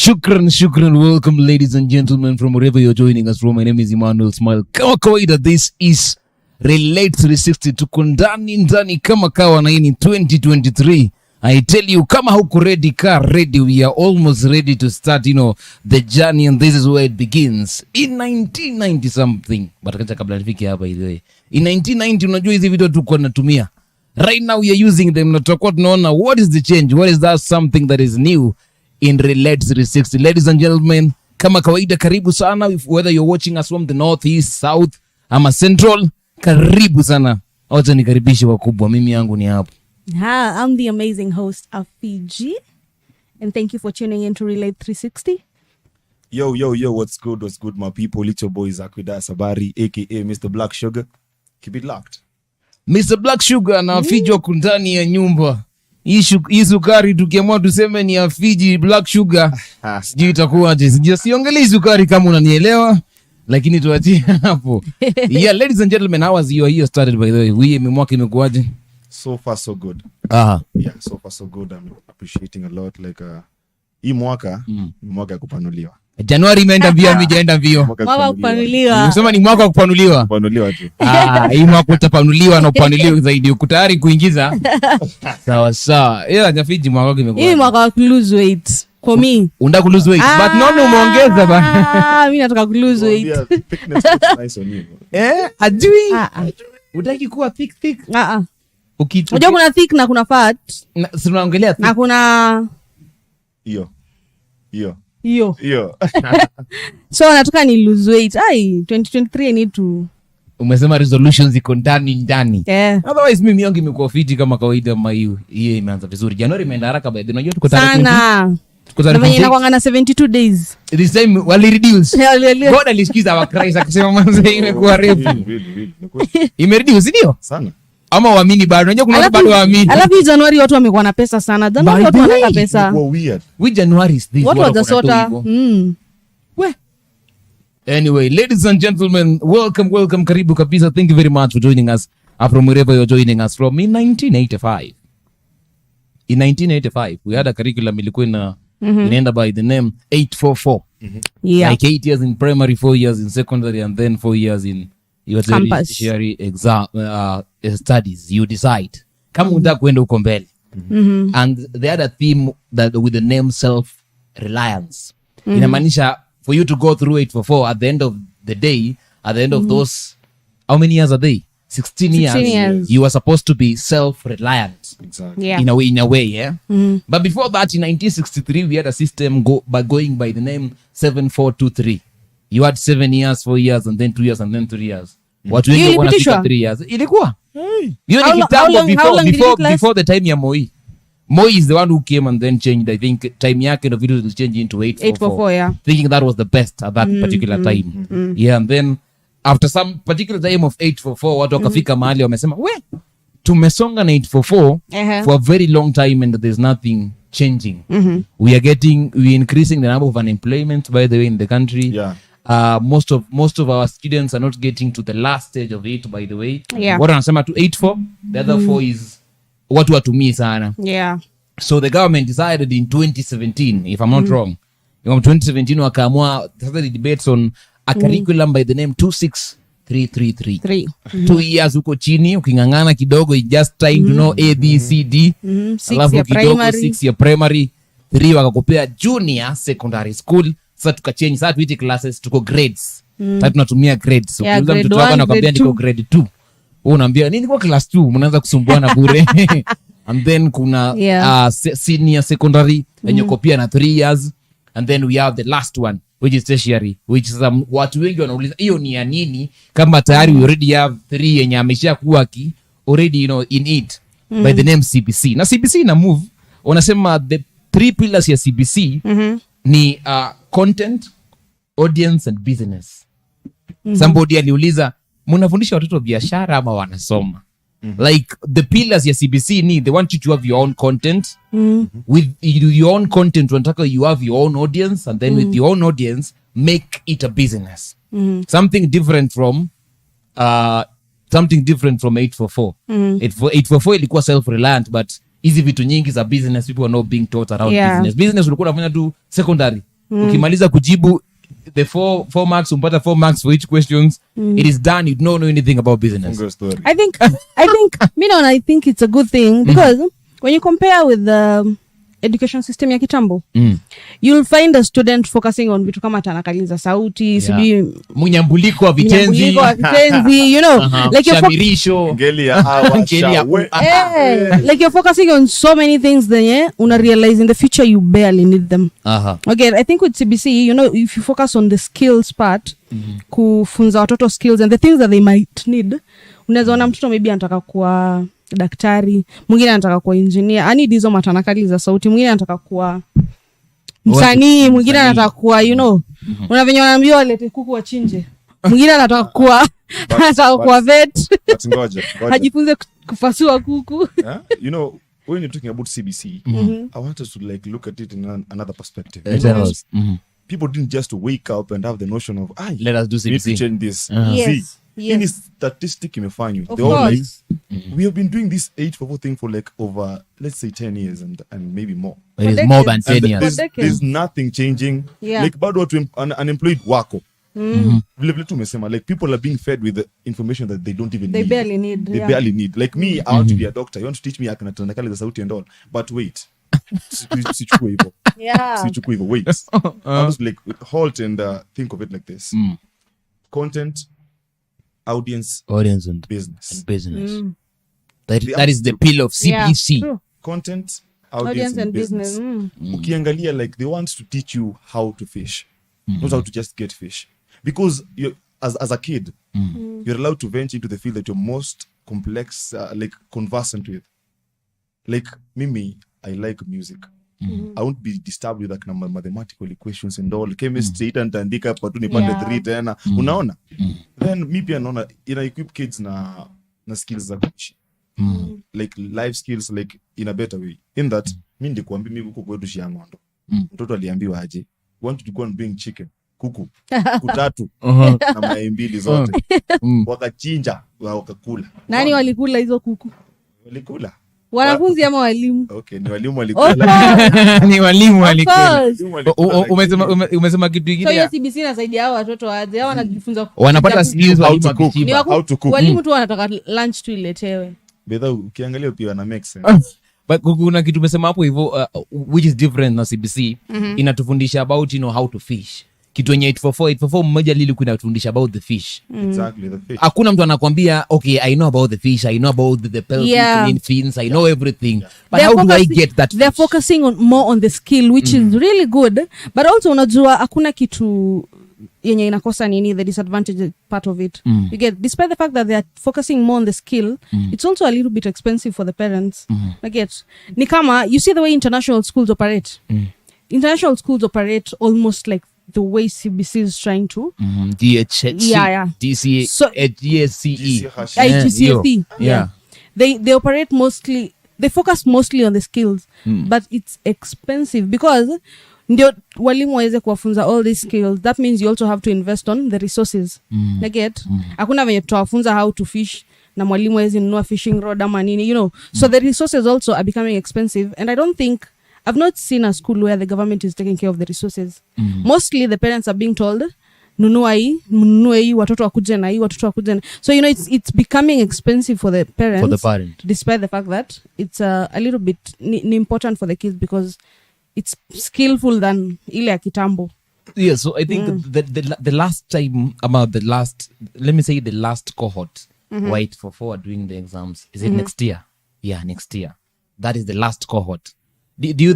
Shukran. Welcome, ladies and gentlemen, from wherever you're joining us from. My name is Emmanuel Smile. Kama kawaida, this is Relate 360. Tuko ndani kama kawa na hii ni 2023. I tell you, kama huko ready, car ready. We are almost ready to start, the journey, and this is where it begins. In 1990 something. But kabla nifike hapa ile. In 1990, unajua hizi video tuko natumia. Right now we are using them. Na tutakuwa tunaona what is the change? What is that something that is new in Relate 360? Ladies and gentlemen, kama kawaida, karibu sana. Whether you're watching us from the north, east, south, ama central, karibu sana. Wacha nikaribishe wakubwa. Mimi yangu ni hapo. Hi, I'm the amazing host of Fiji, and thank you for tuning in to Relate 360. Yo, what's good, my people? It's your boy Zakwida Sabari, aka Mr. Black Sugar. Keep it locked. Mr. Black Sugar na Fiji wako ndani ya nyumba. Hii sukari tukiamua tuseme ni ya Fiji Black Sugar, sijui itakuwaje. Siongelei sukari kama unanielewa, lakini tuachie hapo. Yeah, ladies and gentlemen, how was your year started, by the way? Wewe mwaka imekuwaje? So far so good. Yeah, so far so good. I'm appreciating a lot. Like hii mwaka ya kupanuliwa. Januari imeenda mbio, mijaenda mbio. Mwaka kupanuliwa. Unasema ni mwaka kupanuliwa? Kupanuliwa tu. Hii mwaka utapanuliwa na upanuliwa zaidi. Uko tayari kuingiza? Sawa. Yeah, Jafiji mwaka imekuwa. Hii mwaka ku lose weight. For me. Unataka ku lose weight. But naona umeongeza bana. Mimi nataka ku lose weight. Thickness looks nice on you. Ajui. Utaki kuwa thick. Unajua kuna thick na kuna fat. Tunaongelea thick. Na kuna Hiyo. So nataka ni lose weight. 2023 I need to. Umesema resolutions iko ndani. Yeah. Otherwise mimi yangu imekuwa fiti kama kawaida. Hiyo imeanza vizuri. Januari imeenda haraka by the way. Unajua tuko tarehe sana. Na inakuwa na 72 days. This time wali reduce. God alisikiza wa Christ akisema manze imekuwa refu. Ime reduce ndio? Sana. Ama waamini bado. Unajua kuna watu bado waamini. Alafu Januari watu wamekuwa na pesa sana. Januari watu wanaka pesa. Weird. We January is this. What was the sota? Anyway, ladies and gentlemen, welcome, karibu kabisa. Thank you very much for joining us from wherever you're joining us from. In 1985, we had a curriculum ilikuwa inaenda by the name 844. Yeah. Like 8 years in primary, 4 years in secondary, and then 4 years in your tertiary exam studies. You decide kama unataka kwenda huko mbele. And they had a theme that with the name self-reliance. Inamaanisha for you to go through 844 at the end of the day, at the end of those, how many years are they? 16 years. You are supposed to be self-reliant. Exactly. Yeah. In a way, yeah? But before that, in 1963, we had a system going by the name 7423. You had 7 years, 4 years, and then 2 years, and then 3 years. Watu wengi wanafika 3 years. Ilikuwa? Hiyo ni kitambo before the time ya Moi. Moi is the one who came and then changed. I think time yake the video will change into 844. Yeah. Thinking that was the best at that particular time. Yeah, and then after some particular time of 844, watu wakafika mahali wamesema, tumesonga na 844 for a very long time and there's nothing changing. We increasing the number of unemployment, by the way, in the country. Yeah. Most of our students are not getting to the last stage of it, by the way. Yeah. What wanasema to 84, the other 4 is watu watumii sana. Yeah. So the government decided in 2017, if I'm not wrong, in 2017 wakaamua the debates on a curriculum by the name 26333. 2 years huko chini ukingangana kidogo, just trying to know A B C D. 6 year primary. 6 year primary, 3 wakakopea junior secondary school. Sasa tukachange, sasa tuite classes, tuko grades. Sasa tunatumia grades. Ukiuliza mtoto wako anakuambia niko grade 2. Wewe unaambia nini kwa class 2? Mnaanza kusumbuana bure. And then kuna senior secondary yenye kopia na 3 years, and then we have the last one which is tertiary, which is watu wengi wanauliza hiyo ni ya nini kama tayari we already have 3 yenye amesha kuwa already in it by the name CBC. Na CBC ina move, wanasema the 3 pillars ya CBC ni content, audience and business. Somebody aliuliza mnafundisha watoto biashara ama wanasoma? Like the pillars ya CBC ni they want you to have your own content. With your own content wanataka you have your own audience, and then with your own audience make it a business. Something different from 844. 844 ilikuwa self-reliant, but hizi vitu nyingi za business people are not being taught around business. Business ulikuwa unafanya tu secondary. ukimaliza kujibu the four marks umpata 4 marks for each questions. It is done. You don't know anything about business. Fungo story. I think I think it's a good thing because when you compare with the education system ya kitambo, you'll find a student focusing on vitu kama tanakaliza sauti, sijui Munyambuliko wa vitenzi, you know, like shamirisho, Ngeli ya awa, shawe. like you're focusing on so many things then una realize in the future you barely need them. Okay, I think with CBC, you know, if you focus on the skills part, kufunza watoto skills and the things that they might need, unaweza ona mtoto maybe anataka kuwa daktari, mwingine anataka kuwa engineer, ani hizo matanakali za sauti, mwingine anataka kuwa msanii, mwingine anataka kuwa, you know, unavenye wanaambiwa walete kuku wachinje, mwingine anataka kuwa vet, ngoja hajifunze kufasua kuku. You know, when you're talking about CBC, I want us to like look at it in another perspective. People didn't just wake up and have the notion of, let us do we need to CBC. change this. Yes. Any statistic imefanywa. Of They all like, course. we have been doing this 844 thing for like over, let's say 10 years and maybe more. It is more than 10 And years. there's nothing changing. Yeah. Like bado watu unemployed wako. Vile vile tumesema, like people are being fed with the information that they don't even They need. barely need, They yeah. barely need. Like me, I want to be a doctor. You want to teach me akina tanakali za sauti and all. But wait. Sichukue hivyo. Yeah. Sichukue hivyo. Wait. I want to like halt and think of it like this. Content, audience and business. business. That is the pill of CBC. Yeah, true. Content, Audience and business. Ukiangalia, like they want to teach you how to fish, not how to just get fish. Because you, as a kid, you're allowed to venture into the field that you're most complex, like conversant with. Like Mimi, I like music. I won't be disturbed with like mathematical equations and all. Chemistry itaandika hapa tu nipande 3 tena. Unaona? Then mi pia naona ina equip kids na skills za kuishi. Like life skills, like in a better way. In that, mi ndikuambia mimi huko kwetu Shiangondo. Mtoto aliambiwa aje, want to go and bring chicken. Kuku 3 na mayai 2 zote. Wakachinja, wakakula. Nani walikula hizo kuku? Walikula. Wanafunzi ama walimu? Okay, ni walimu walikula. Ni walimu Of walikula. course. Umesema kitu So kingine. hiyo CBC inasaidia hao watoto waje, hao wanajifunza Wanapata skills How walimu to cook. wakishiba. How to cook. Walimu tu wanataka lunch tu iletewe. Bedha ukiangalia pia na make sense. But kuna kitu umesema hapo hivyo which is different na CBC. Inatufundisha about, you know, how to fish. Kitu yenye 844 mmoja lilikuwa inatufundisha about the fish. Exactly, the fish. Hakuna mtu anakwambia okay, I know about the fish, I know about the pelvic Yeah. fins, I know everything. But They're how do I focusing- get that They're fish? focusing more on the skill, which is really good. But also unajua hakuna kitu yenye inakosa nini, the disadvantage part of it. You get, despite the fact that they are focusing more on the skill, it's also a little bit expensive for the parents. I get, ni kama, you see the way international schools operate. International schools operate almost like the way CBC is trying to. DHC, Yeah. DCA, So- DSCE. IGCSE. Yeah. They operate mostly, they focus mostly on the skills, but it's expensive because ndio walimu waweze kuwafunza all these skills. That means you also have to invest on the resources. Naget, hakuna venye tutawafunza how to fish na mwalimu hawezi nunua fishing rod ama nini, you know. So the resources also are becoming expensive, and I don't think, I've not seen a school where the government is taking care of the resources. Mostly the parents are being told, nunua hii, watoto wakuje na hii, watoto wakuje na. So, you know, it's becoming expensive for the parents. For the parent. Despite the fact that it's a little bit ni important for the kids because it's skillful than ile ya kitambo. Yeah, so I think the last time about let me say the last cohort, wait for doing the exams. Is it next year? Yeah, next year. That is the last cohort. Do you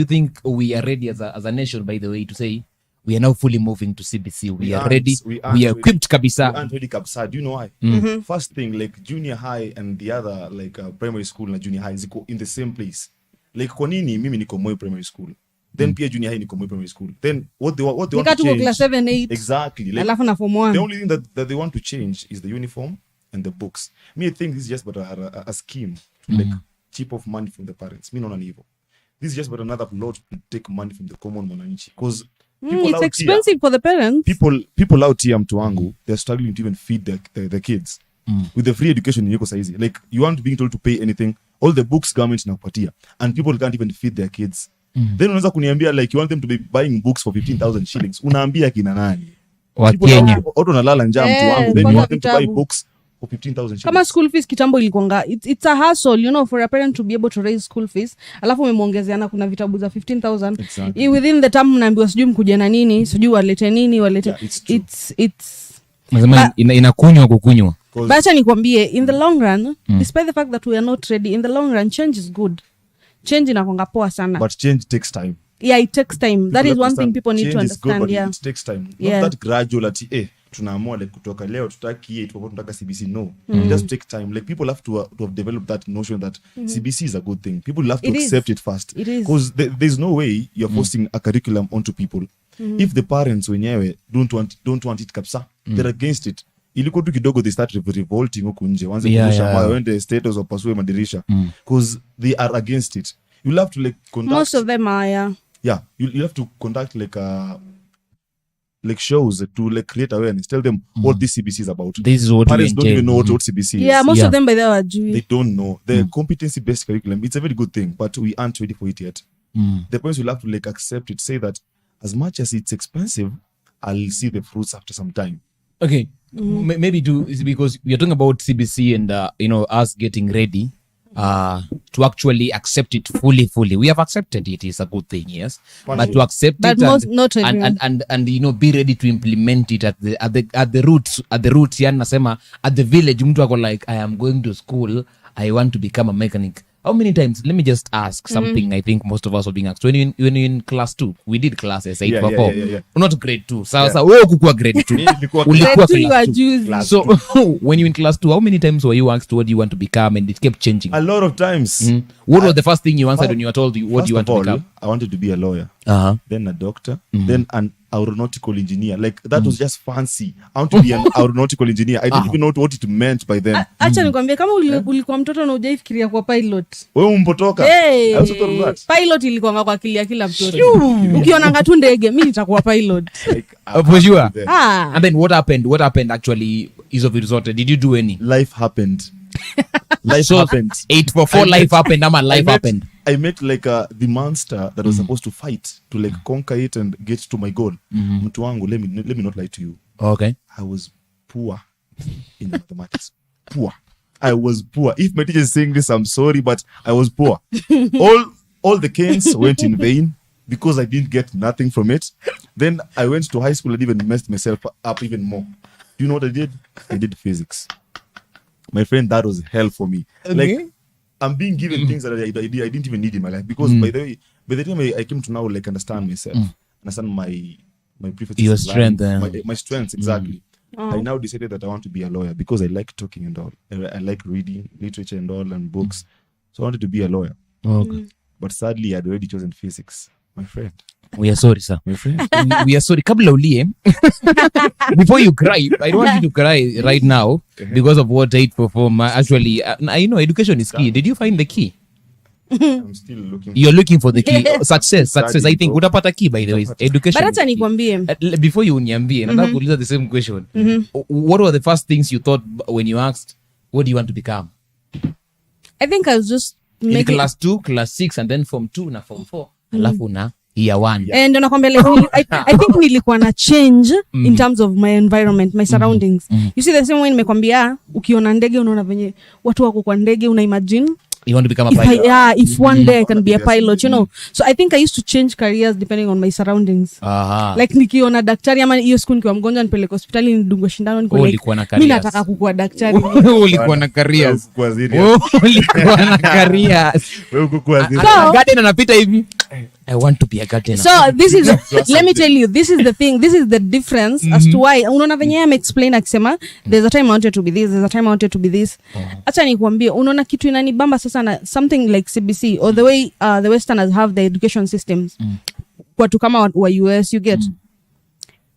think we are ready as a nation, by the way, to say we are now fully moving to CBC? We are ready. We are equipped kabisa. We aren't ready kabisa. Do you know why? First thing, like junior high and the other like primary school na junior high ziko in the same place. Like kwa nini mimi niko Moi primary school? Then pia junior high niko Moi primary school. Then what they want to change? Class 7, 8. Exactly. Like, Alafu na form 1. the only thing that they want to change is the uniform and the books. Me, I think this is just but a scheme to like chip off money from the parents. Me, not an evil. This is just but another plot to take money from the common mwananchi. Because It's expensive for the parents. People out here mtu wangu, they're struggling to even feed the kids. With the free education in yuko saizi. Like, you aren't being told to pay anything. All the books government inakupatia. And people can't even feed their kids then unaweza kuniambia like you want them to be buying books for 15,000 shillings. Unaambia kina nani? Wa Kenya. Watu wanalala njaa mtu wangu, then you want them to buy books for 15,000 shillings. Kama school fees kitambo ilikuanga it's a hassle, you know, for a parent to be able to raise school fees, alafu umemwongezeana kuna vitabu za 15,000. Exactly. Within the term mnaambiwa sijui mkuja na nini, sijui walete nini, walete. Yeah, it's true. It's Nasema inakunywa kukunywa. but acha nikwambie, in the long run, despite the fact that we are not ready, in the long run change is good. Change inakuanga poa sana. But change takes time. Yeah, it takes time. That is one thing people need to Change is good, understand. but Yeah. it takes time. Yeah. Not that gradual ati tunaamua like kutoka leo tutaki tuko tunataka CBC. No, it just take time. Like people have to have developed that notion that CBC is a good thing. People have to It is. accept it first, It is. because there's no way you're forcing a curriculum onto people if the parents wenyewe don't want it kabisa. They're against it. Ilikuwa tu kidogo they start revolting huku nje, wanze kurusha mawe, wende status wapasue madirisha, because they are against it. You'll have to like conduct, Most of them are, yeah. you have to conduct like shows to like create awareness, tell them what this CBC is about. This is what Parents we don't even entail. know what CBC is. Yeah, most Yeah. of them by the way They don't know the competency based curriculum. It's a very good thing, but we aren't ready for it yet. The parents will have to like accept it, say that as much as it's expensive, I'll see the fruits after some time. Okay. Maybe is because we are talking about CBC and us getting ready to actually accept it fully. We have accepted it is a good thing, yes. But to accept But it not everyone. and be ready to implement it at the roots. Yani nasema at the village, mtu ako like, I am going to school, I want to become a mechanic. How many times? Let me just ask something. I think most of us are being asked. When you're in class 2, we did classes 8 for 4. Yeah. Not grade 2. Sasa wewe ukukua grade 2. Nilikuwa Ulikuwa Grade 2 you are class 2. juicy. So when you in class 2, how many times were you asked what do you want to become, and it kept changing? A lot of times. What was the first thing you answered when you were told what First you want of to all, become? I wanted to be a lawyer, Uh-huh. then a doctor, then an aeronautical engineer. Like that was just fancy. I want to be an aeronautical engineer. I didn't even know what it meant by then. Acha nikwambie, kama ulikuwa mtoto na hujaifikiria kwa pilot. Wewe umpotoka. Hey, I also thought that. pilot ilikuwa kwa akili ya kila mtoto. Ukionanga tu ndege, mimi nitakuwa pilot. Like, For sure. then. Ah. And then what happened actually is of result? Did you do any? Life happened. Life So happened. 8 for 4 life happened. Life happened. I met like the monster that was supposed to fight to like conquer it and get to my goal. Mtu wangu, let me not lie to you. Okay. I was poor in mathematics. Poor. I was poor. If my teacher is saying this, I'm sorry, but I was poor. all the canes went in vain because I didn't get nothing from it. Then I went to high school and even messed myself up even more. Do you know what I did? I did physics. My friend, that was hell for me. Like, I'm being given things that I didn't even need in my life, because by the time I came to now like understand myself, understand my preferences, Your in life, strength, my strengths exactly. I now decided that I want to be a lawyer because I like talking and all. I like reading literature and all and books. So I wanted to be a lawyer. Okay. But sadly, I had already chosen physics. My friend. We are sorry, sir. My friend. We are sorry. Kabla ulie. Before you cry, I don't want you to cry right now because of what 8 for 4. Actually, I know education is key. Did you find the key? I'm still looking. You're looking for the key. Success. I Study, think bro. utapata key, by the way. Education. But is acha key. nikwambie. Before you uniambie, nataka kuuliza the same question. What were the first things you thought when you asked, what do you want to become? I think I was just In making class 2, class 6, and then form 2 na form 4. Alafu na year 1. and nakwambia like, I think nilikuwa na change in terms of my environment, my surroundings. You see the same way nimekwambia, ukiona ndege unaona venye watu wako kwa ndege, una imagine You want to become a pilot? if one day I can be a pilot, you know. So I think I used to change careers depending on my surroundings. Aha. Like nikiona daktari ama hiyo siku nikiwa mgonjwa nipeleke hospitali nidungwe shindano niko Ulikuwa na like mimi careers. nataka kukuwa daktari. Ulikuwa na careers. Kwa serious. Ulikuwa na careers. Wewe uko kwa serious. So- Garden anapita hivi. I want to be a gardener. So this is let me tell you, this is the thing, this is the difference as to why unaona venye I'm explain akisema there's a time I wanted to be this, there's a time I wanted to be this. Acha nikwambie, unaona kitu inanibamba sasa na something like CBC or the way the Westerners have the education systems. Watu kama wa US, you get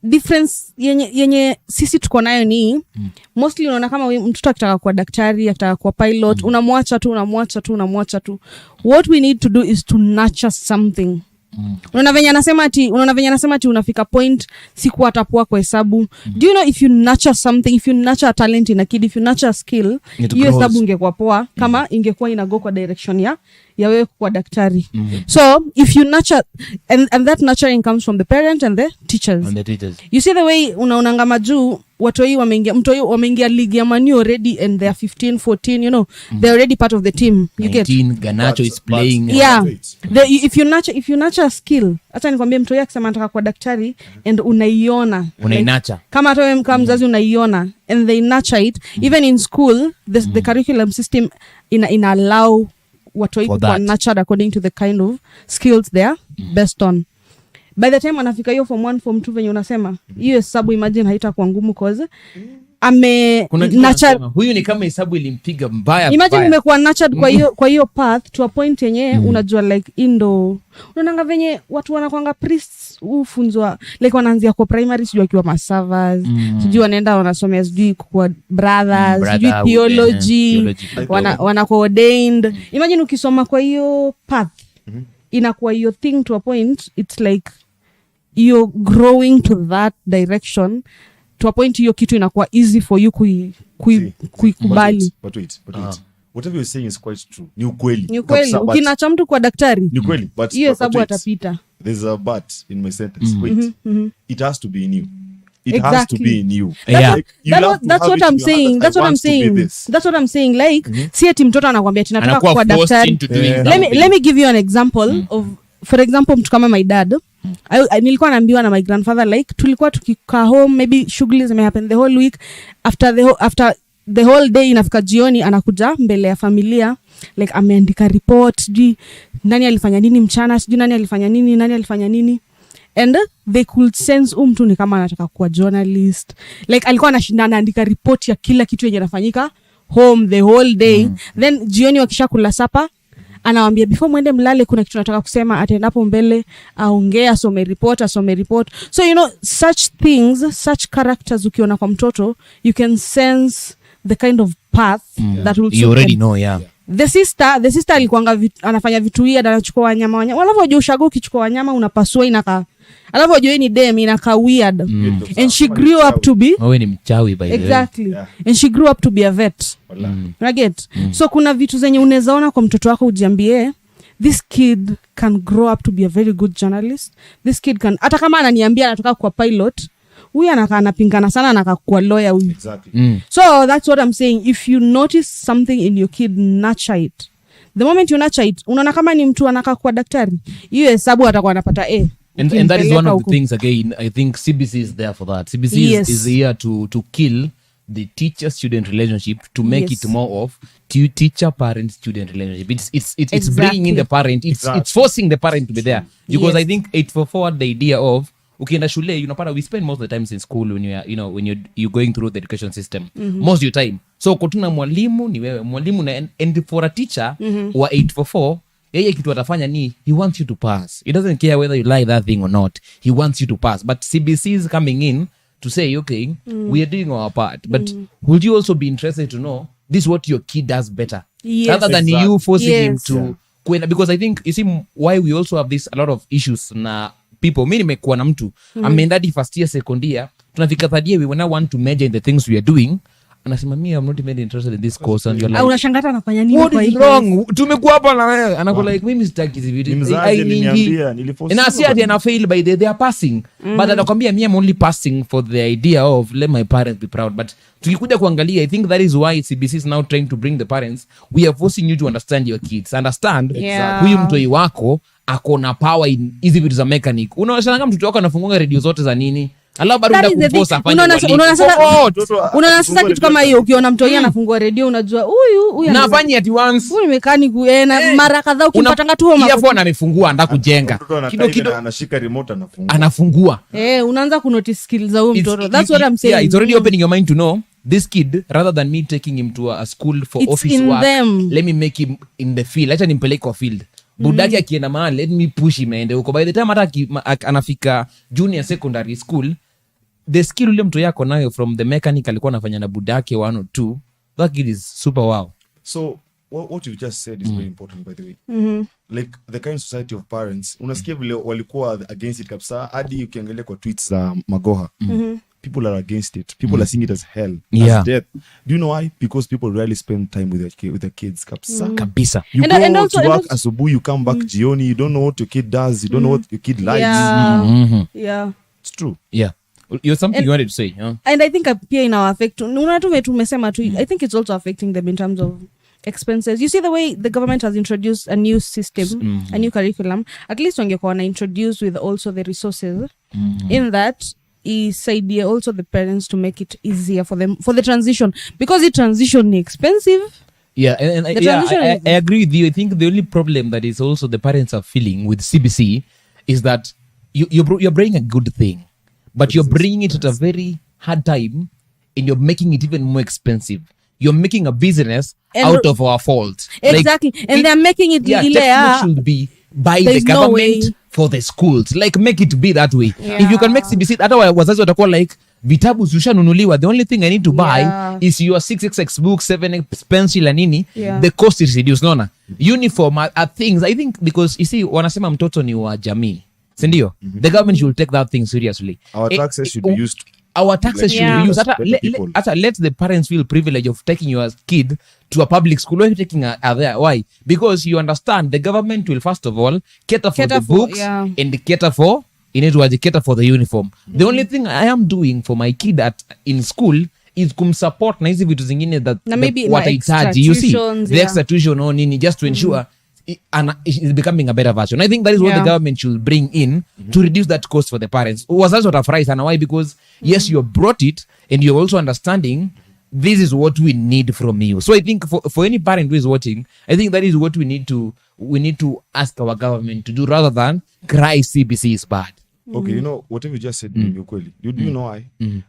difference yenye sisi tuko nayo ni mostly unaona kama mtoto akitaka kuwa daktari, akitaka kuwa pilot, unamwacha tu. What we need to do is to nurture something. Unaona venye anasema ati unafika point siku atapua kwa hesabu. Do you know if you nurture something, if you nurture a talent in a kid, if you nurture a skill, hiyo hesabu ingekuwa poa kama ingekuwa inago kwa direction ya wewe kwa daktari. So if you nurture and that nurturing comes from the parent and the teachers. You see the way unaonanga majuu watoi wameingia league ya Manu already and they are 15 14, you know, they're already part of the team. You 19, get Ganacho is playing. Yeah. If you nurture a skill, hata nikwambie mtu yake akisema anataka kwa daktari and unaiona. Unainacha. Kama hata wewe kama mzazi unaiona and they nurture it. Even in school, the curriculum system ina allow watoi kuwa nurtured according to the kind of skills they are based on. By the time anafika hiyo form 1 form 2 venye unasema hiyo hesabu imagine haitakuwa ngumu cause huyu ni kama hesabu ilimpiga mbaya. Imagine umekuwa nurtured kwa hiyo path to a point yenye unajua like indo unaona venye watu wanakuanga priests ufunzwa like wanaanzia kwa primary sijui akiwa maservers sijui wanaenda wanasomea sijui kwa brothers sijui theology wanakuwa ordained. Imagine ukisoma kwa hiyo path inakuwa hiyo thing to a point it's like you're growing to that direction to a point hiyo kitu inakuwa easy for you kuikubali. But wait. Whatever you're saying is quite true. Ni ukweli. Ukinacha mtu kwa daktari ni ukweli, but hiyo hesabu atapita. There's a but in my sentence. Wait. It has to be in you. It exactly. has to be in you. That's what I'm saying. That's what I'm saying. Like, si ati mtoto anakuambia tunataka kuwa daktari. Let me give you an example of, for example, mtu kama my dad. Nilikuwa naambiwa na my grandfather like tulikuwa tukikaa home, maybe shughuli zimehappen the whole week, after the whole day inafika jioni anakuja mbele ya familia like ameandika report, sijui nani alifanya nini mchana, sijui nani alifanya nini and they could sense mtu ni kama anataka kuwa journalist. Like alikuwa anashinda anaandika report ya kila kitu yenye inafanyika home the whole day. Then jioni wakisha kula sapa anawaambia before mwende mlale kuna kitu nataka kusema, atendapo mbele aongee, asome report. So you know such things, such characters ukiona kwa mtoto you can sense the kind of path that will you already know. The sister alikuanga anafanya vitu hii, anachukua wanyama. Alafu unajua ushago ukichukua wanyama unapasua inakaa. Alafu unajua ni dem inakaa weird. And she grew up to be wewe ni mchawi by the way. Exactly. Yeah. And she grew up to be a vet. So kuna vitu zenye unaweza ona kwa mtoto wako ujiambie this kid can grow up to be a very good journalist. This kid can, hata kama ananiambia anataka kuwa pilot, huyu anakaa anapingana sana anataka kuwa lawyer huyu. Exactly. So that's what I'm saying. If you notice something in your kid, nurture it. The moment you nurture it, unaona kama ni mtu anataka kuwa daktari, hiyo hesabu atakuwa anapata A. And that is one of the things, again, I think CBC is there for that. CBC is here to kill the teacher-student relationship, to make it more of teacher-parent-student relationship. It's bringing in the parent. It's forcing the parent to be there. Because I think it forward the idea of ukienda shule, we spend most of the time in school when you're going through the education system. Most of your time. So kutuna mwalimu ni wewe. Mwalimu na and for a teacher wa 844, yeye kitu atafanya ni he wants you to pass. He doesn't care whether you like that thing or not. He wants you to pass. But CBC is coming in to say, okay, we are doing our part. But would you also be interested to know this is what your kid does better? Yes. Rather than you forcing him to... Because I think, you see, why we also have a lot of issues na people. Mi nimekuwa na mtu, ameenda hadi first year, second year, tunafika third year, we now want to major in the things we are doing. Anasema me, I'm not even interested in this course. And you're like, unashangata anafanya nini what is wrong? Tumekuwa hapa na wewe. Anakuwa like, mimi sitaki hizi vitu. Na si ati ana fail by they are passing. But anakuambia me, I'm only passing for the idea of let my parents be proud. But tukikuja kuangalia, I think that is why CBC is now trying to bring the parents. We are forcing you to understand your kids. Understand huyu mtoi wako ako na power in hizi vitu za mechanic. Unaona mtoto wako anafunga radio zote za nini? Alafu bado ndakuposa afanye. Unaona sasa kitu kama hiyo, ukiona mtu yeye anafungua radio unajua huyu anafanya at once. Huyu mechanic na mara kadhaa ukimpatanga tu homa. Yeye amefungua anataka kujenga. Kidogo anashika remote anafungua. Unaanza ku notice skills za huyo mtoto. That's what I'm saying. Yeah, it's already opening your mind to know this kid, rather than me taking him to a school for office work. Let me make him in the field. Acha nimpeleke kwa field. Budaki akienda mahali, let me push him aende huko. By the time hata anafika junior secondary school, the skill ule mtu yako nayo from the mechanic alikuwa anafanya na budake 1 or 2, that kid is super wow. So what you just said is very important, by the way. Like the kind of society of parents, unasikia vile walikuwa against it kabisa, hadi ukiangalia kwa tweets za Magoha. People are against it. People are seeing it as hell, as death. Do you know why? Because people rarely spend time with their kids kabisa. Kabisa. You And go also- to and work also- asubuhi, you come back jioni, you don't know what your kid does, you don't know what your kid likes. Yeah. It's true. Yeah. You're something you wanted to say, huh? And I think pia ina affect tumesema tu I think it's also affecting them in terms of expenses. You see the way the government has introduced a new system, a new curriculum, at least wangekuwa wana introduce with also the resources in that isaidie also the parents to make it easier for them for the transition, because the transition is expensive. Yeah, and The yeah, transition I agree with you. I think the only problem that is also the parents are feeling with CBC is that you're bringing a good thing, but you're bringing it at a very hard time, and you're making it even more expensive. You're making a business And out of our fault. Exactly. And they're making it textbook should be by the There's no government way. for the schools. Like make it be that way. Yeah. If you can make CBC, hata wazazi watakuwa like vitabu zishanunuliwa, the only thing I need to buy is your 6xx book, 7x pencil and nini. Yeah. The cost is reduced. Naona uniform are things, I think, because you see wanasema mtoto ni wa jamii, sindio? The government should take that thing seriously. Our taxes should be used. Our taxes should Yeah. be used. Better people. Let the parents feel privilege of taking your kid to a public school. Why are you taking her there? Why? Because you understand the government will first of all cater for Cater the for- books yeah. and cater for the uniform. The only thing I am doing for my kid in school is kumsupport na hizi vitu zingine that Na maybe na watahitaji. You see, extra the yeah. extra tuition or nini, just to ensure is becoming a better version. I think that is what Yeah. the government should bring in to reduce that cost for the parents. Wazazi watafurahi sana. Why? Because yes, you brought it and you're also understanding this is what we need from you. So I think for any parent who is watching, I think that is what we need to ask our government to do, rather than cry CBC is bad. Okay, you know, whatever you just said, ni ukweli. Do you know why?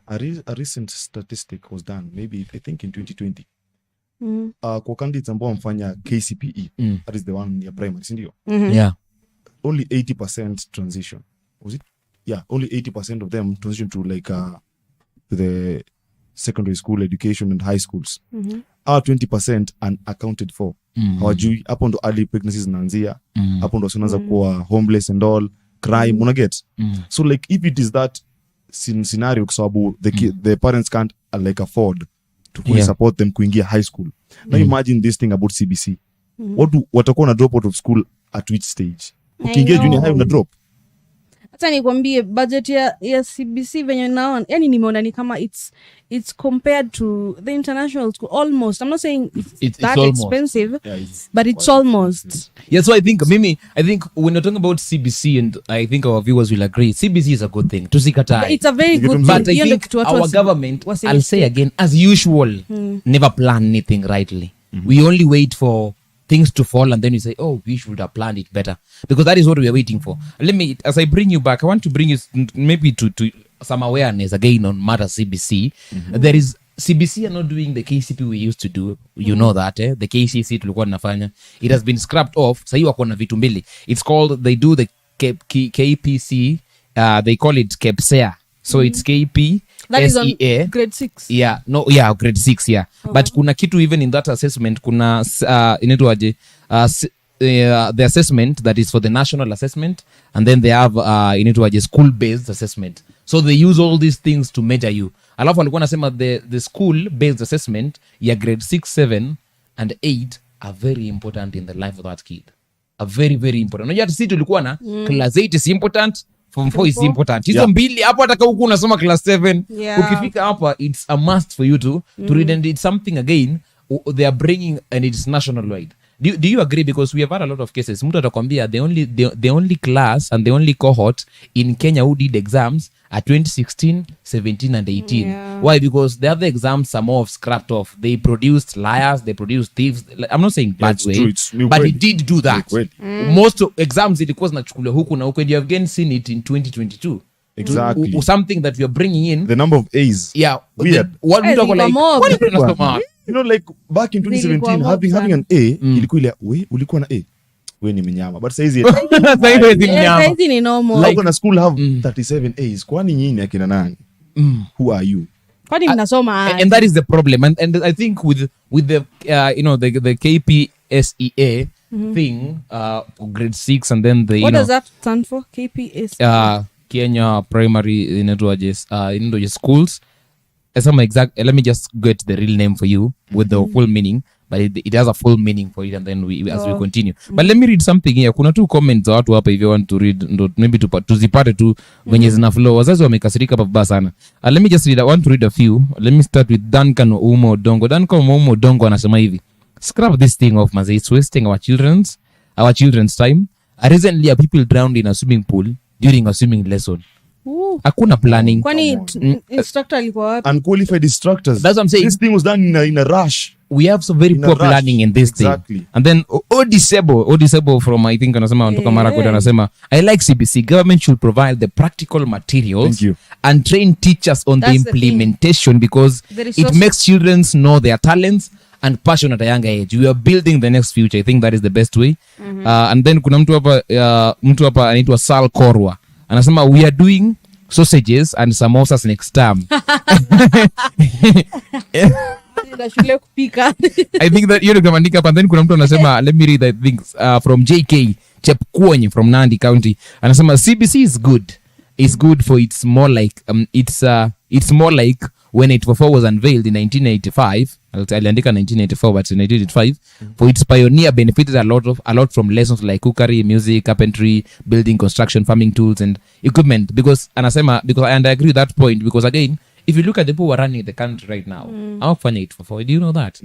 A recent statistic was done, maybe I think in 2020. Kwa candidates ambao wamfanya KCPE, that is the one ya primary, sindio? Yeah. Only 80% transition. Was it? Yeah, only 80% of them transition to like to the secondary school education and high schools. Our 20% unaccounted for. Hawajui hapo ndo early pregnancies zinaanzia, hapo ndo wanaanza kuwa homeless and all, crime, una get. So like if it is that scenario kwa sababu the parents can't like afford to fully support them kuingia high school. Now imagine this thing about CBC. Watakuwa na drop out of school at which stage? Ukiingia junior high una drop. Hata nikwambie budget ya CBC venye naona, yani nimeona ni kama it's compared to the international school almost. I'm not saying it's that almost expensive, Yeah, but it's almost. Yeah, so I think when you're talking about CBC, and I think our viewers will agree, CBC is a good thing. Tusikatai. It's a very good thing. But I Hiyo ndio think kitu watu our government, wasi- I'll say again, as usual, never plan anything rightly. We only wait for things to fall and then we say, oh, we should have planned it better, because that is what we are waiting for. Let me, as I bring you back, I want to bring you maybe to some awareness again on matter CBC. There is CBC are not doing the KCP we used to do. You know that, the KCC tulikuwa tunafanya. It has been scrapped off. Sasa wako na vitu mbili. It's called, they do the KPC, they call it KEPSEA. So it's KP That is on SEA. grade 6. Yeah, no, yeah, grade 6, yeah. But kuna kitu even in that assessment, kuna inaitwaje, the assessment that is for the national assessment, and then they have inaitwaje, school based assessment. So they use all these things to measure you. Alafu alikuwa nasema the school based assessment ya grade 6, 7 and 8 are very important in the life of that kid. Are very, very important. Unajua sisi tulikuwa na class 8 is important, form 4 is important. Hizo mbili hapo, hata huku unasoma class 7, Yeah. ukifika hapa it's a must for you to read, and it's something again they are bringing, and it's national wide. Do you agree? Because we have had a lot of cases. Mtu atakwambia the only class and the only cohort in Kenya who did exams are 2016, 17 and 18. Yeah. Why? Because the other exams are more of scrapped off. They produced liars, they produced thieves. I'm not saying bad it's way, true. It's new but way. it did do that. New way. Most of exams ilikuwa zinachukuliwa huku na huku, and you have again seen it in 2022. Exactly. Something that we are bringing in. The number of A's. Yeah, Weird. What we talk Zilikuwa like, mob. what do you know? You know, like back in 2017, Zilikuwa mob having an A, ilikuwa ile, we ulikuwa na A, we ni mnyama. But saizi Sasa hiyo hizi Yeah, mnyama. saizi ni normal. how can a school have 37 A's? Kwani nyinyi akina nani? Who are you? Kwani mnasoma and that is the problem, and I think with the the KPSEA thing grade 6 and then the what does that stand for? KPS Kenya primary inaitwaje schools. Let me just get the real name for you with the full meaning, but it has a full meaning for it, and then we continue. But let me read something here. Kuna tu comments za watu hapa if you want to read, maybe tuzipate tu venye zina flow. Wazazi wamekasirika baba sana. Let me just read. I want to read a few. Let me start with Duncan Oumo Odongo. Duncan Oumo Odongo anasema hivi: scrap this thing off, maze. It's wasting our children's time. Recently people drowned in a swimming pool during a swimming lesson. Hakuna planning. Kwani instructor alikuwa wapi? Unqualified instructors. That's what I'm saying. This thing was done in a rush. We have some very poor planning in this exactly. thing. And then Odisebo from I think anasema anatoka Marakwet anasema I like CBC. Government should provide the practical materials and train teachers on the implementation because it makes children know their talents and passion at a younger age. We are building the next future. I think that is the best way. And then kuna mtu hapa anaitwa Sal Korwa anasema we are doing sausages and samosas next term. I think that you're going to and then kuna mtu anasema let me read the things from JK Chepkwony from Nandi County anasema CBC is good. It's good for it's more like it's more like when 844 was unveiled in 1985. Aliandika 1984 but in 1985 for its pioneer benefited a lot from lessons like cookery, music, carpentry, building, construction, farming tools and equipment because and I agree with that point because again if you look at the people who are running the country right now hawakufanya 844. Do you know that?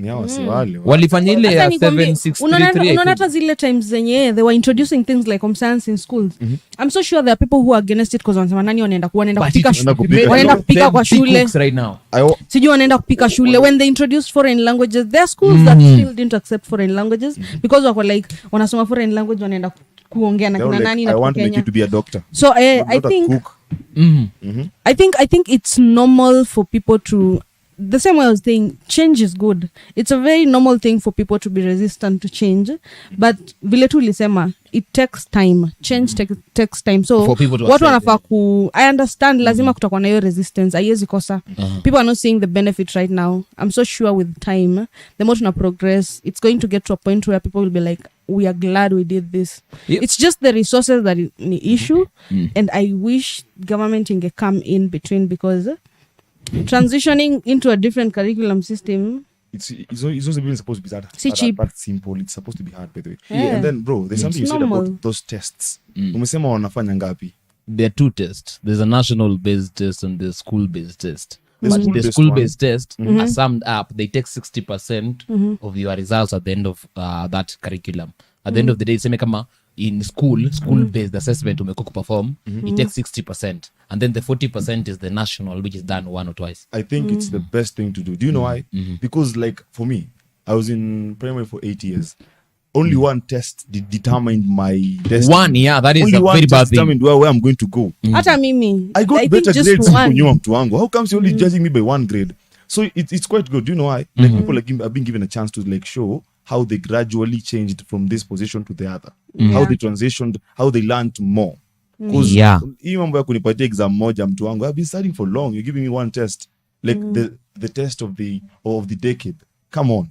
Walifanya ile ya 7633. Unaona hata zile times zenye they were introducing things like home science in schools. I'm so sure there are people who are against it because wanasema nani wanaenda kupika kwa shule right now. Sijui wanaenda kupika shule when they introduced foreign languages. There are schools that still didn't accept foreign languages because wako like wanasoma foreign language wanaenda kuongea na kina nani na I want to make you to be a doctor. So I think I think it's normal for people to, the same way I was saying, change is good. It's a very normal thing for people to be resistant to change, but vile tu lisema it takes time. Change takes time. So watu wanafaa I understand lazima kutakuwa na hiyo resistance. Haiwezi kosa. People are not seeing the benefit right now. I'm so sure with time, the more tuna progress, it's going to get to a point where people will be like, we are glad we did this. Yep. It's just the resources that is the issue, and I wish government inge come in between because transitioning into a different curriculum system, it's also been supposed to be that simple. It's supposed to be hard, by the way. Yeah. And then, bro, there's something you said about those tests. Umesema wanafanya ngapi? There are two tests. There's a national-based test and the school-based test. The school-based test are summed up. They take 60% of your results at the end of that curriculum. At the end of the day, same kama in school-based assessment umekuwa perform, it takes 60%. And then the 40% is the national, which is done one or twice. I think it's the best thing to do. Do you know why? Because like for me, I was in primary for 8 years. Only one test determined my destiny. One, yeah, that is only a one very test bad thing. determined where I'm going to go. Hata mimi, I got I better think grades just one. kunyuma mtu wangu. How comes you're only judging me by one grade? So it's quite good. Do you know why? Like people have been given a chance to like show how they gradually changed from this position to the other. How they transitioned, how they learned more. Because hii mambo ya kunipatia exam moja mtu wangu, I've been studying for long. You're giving me one test. Like the test of the decade. Come on.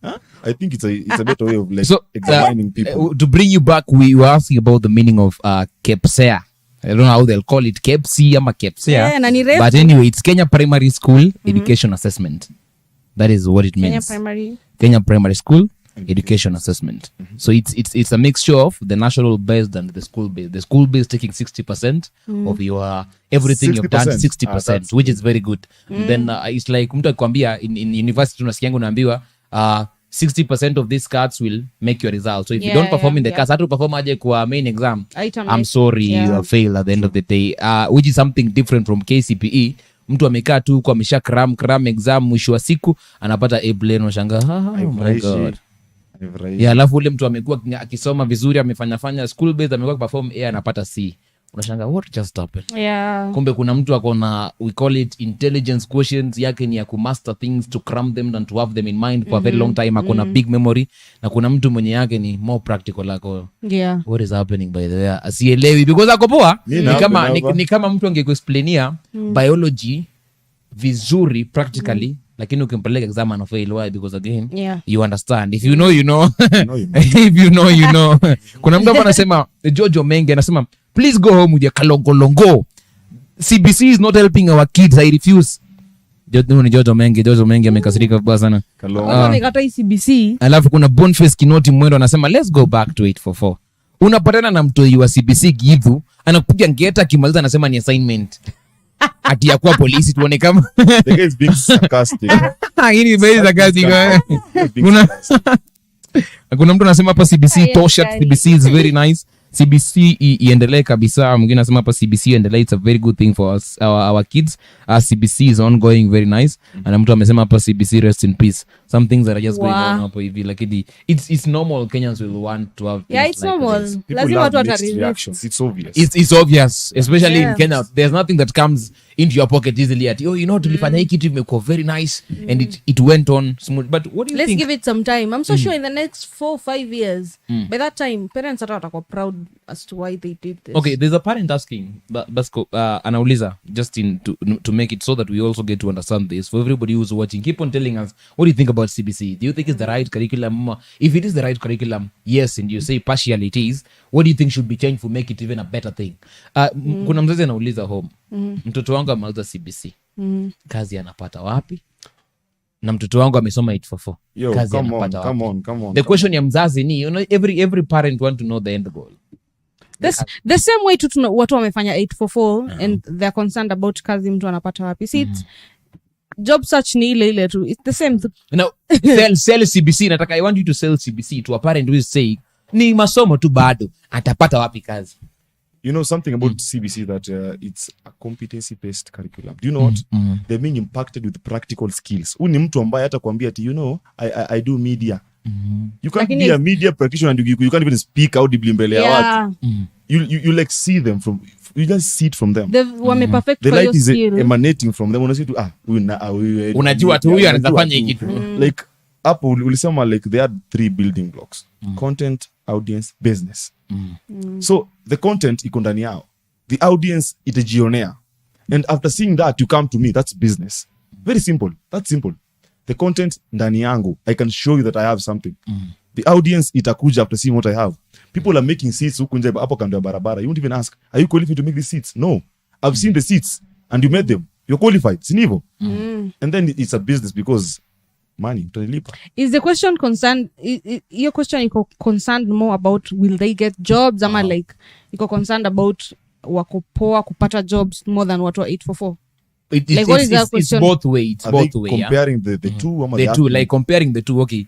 Huh? I think it's a better way of like examining people. To bring you back, we were asking about the meaning of KPSEA. I don't know how they'll call it, KPSEA ama KPSEA. But anyway, it's Kenya Primary School Education Assessment. That is what it means. Kenya Primary School Education Assessment. So it's a mixture of the national based and the school based. The school based taking 60% of your everything 60%. You've done 60%, which is very good. Then it's like mtu akikwambia in university tunasikianga unaambiwa 60% of these cards will make your result. So if you don't perform in the cards, hata perform aje kwa main exam, I'm sorry, you have failed at the end of the day. Which is something different from KCPE. Mtu amekaa tu kwa amesha cram exam, mwisho wa siku anapata A plane, unashangaa oh my god. Yeah, alafu ule mtu amekuwa akisoma vizuri, amefanya school based, amekuwa perform A anapata C. Unashangaa what just happened? Kumbe kuna mtu akona, we call it intelligence quotient yake ni ya ku master things, to cram them and to have them in mind for a very long time. Akona big memory, na kuna mtu mwenye yake ni more practical ako. What is happening by the way? Asielewi because ako poa. Ni kama mtu angekuexplainia biology vizuri practically lakini ukimpeleka exam ana fail. Why? Because again you understand, if you know if you know kuna mtu hapa anasema George Omenge anasema please go home with your kalongolongo, CBC is not helping our kids, I refuse. George Omenge amekasirika vibaya sana. Amekata CBC. Alafu kuna Boniface Kinoti Mwendo anasema let's go back to 844. Unapatana na mtoi wa CBC Githu anakupiga ngeta akimaliza anasema ni assignment. Ati ya kuwa polisi tuone kama the guy is being sarcastic. Hii ni very sarcastic. Kuna mtu anasema hapa CBC tosha, CBC is very nice. CBC iendelee kabisa. Mwingine anasema hapa CBC iendelee, it's a very good thing for us, our kids. CBC is ongoing, very nice. Na mtu amesema hapa CBC rest in peace. Some things that are just going on hapo hivi, like it's normal. Kenyans will want to have it's like normal. Lazima watu reactions. It's obvious. It's obvious, especially in Kenya. There's nothing that comes into your pocket easily at tulifanya hii kitu imekuwa very nice and it went on smooth. But what do you think? Let's give it some time. I'm so sure in the next 4-5 years, by that time parents hata watakuwa proud as to why they did this. Okay, there's a parent asking Basco anauliza just to make it so that we also get to understand this. For everybody who's watching, keep on telling us, what do you think about CBC? Do you think it's the right curriculum? If it is the right curriculum, yes, and you say partially it is, what do you think should be changed to make it even a better thing? Kuna mzazi anauliza home, mtoto wangu amaliza CBC, kazi anapata wapi? Na mtoto wangu amesoma 844, kazi anapata wapi? Come on. The question ya mzazi ni, every parent want to know the end goal. The same way watu wamefanya 844 and they're concerned about kazi mtu anapata wapi. See, job search ni ile tu. It's the same. Now, sell CBC. Nataka, I want you to sell CBC to a parent who is saying, ni masomo tu bado, atapata wapi kazi? You know something about CBC that it's a competency-based curriculum. Do you know what? They're being impacted with practical skills. Ni mtu ambaye hata kuambia ati, I do media. You can't be a media practitioner and you can't even speak audibly mbele ya watu. You like see them you just see it from them. Wame perfect the for light your is skill. emanating from them. Unasikia tu unajua tu huyu anaweza fanya hiki. Like hapo ulisema like they had 3 building blocks. Content, audience, business. So the content iko ndani yao. The audience itajionea. And after seeing that you come to me, that's business. Very simple. That's simple. The content ndani yangu, I can show you that I have something. The audience itakuja after seeing what I have. People are making seats huku nje hapo kando ya barabara. You won't even ask, are you qualified to make these seats? No. I've seen the seats and you made them. You're qualified. Sinivo. And then it's a business because money utanilipa. Is the question concerned, your question iko concerned more about will they get jobs ama like iko concerned about wako poa kupata jobs more than watu wa 844? It's both way. It's both way. Comparing the two. The two, like comparing the two. Okay,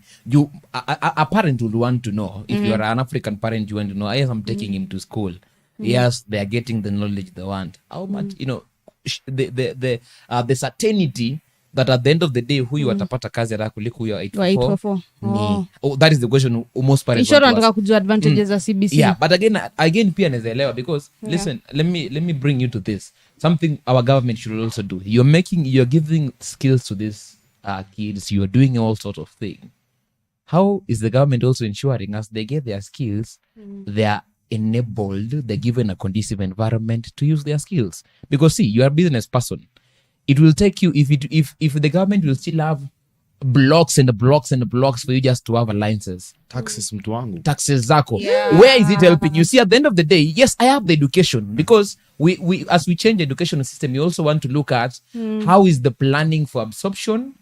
a parent would want to know, if you are an African parent, you want to know, yes, I'm taking him to school. Yes, they are getting the knowledge they want. How much, the certainty that at the end of the day, huyu atapata kazi hata kuliko huyo 844. That is the question most parents want to ask. Wanataka kujua advantages za CBC. Yeah, but again pia naelewa because listen, let me bring you to this. Something our government should also do. You're giving skills to these kids. You're doing all sort of thing. How is the government also ensuring as they get their skills, they are enabled, they're given a conducive environment to use their skills? Because see, you are a business person. It will take you, if the government will still have blocks and blocks and blocks for you just to have alliances. Taxes mtu wangu. Taxes zako. Yeah. Where is it helping? You see, at the end of the day, yes, I have the education because we as we change the education system, you also want to look at how is the planning for absorption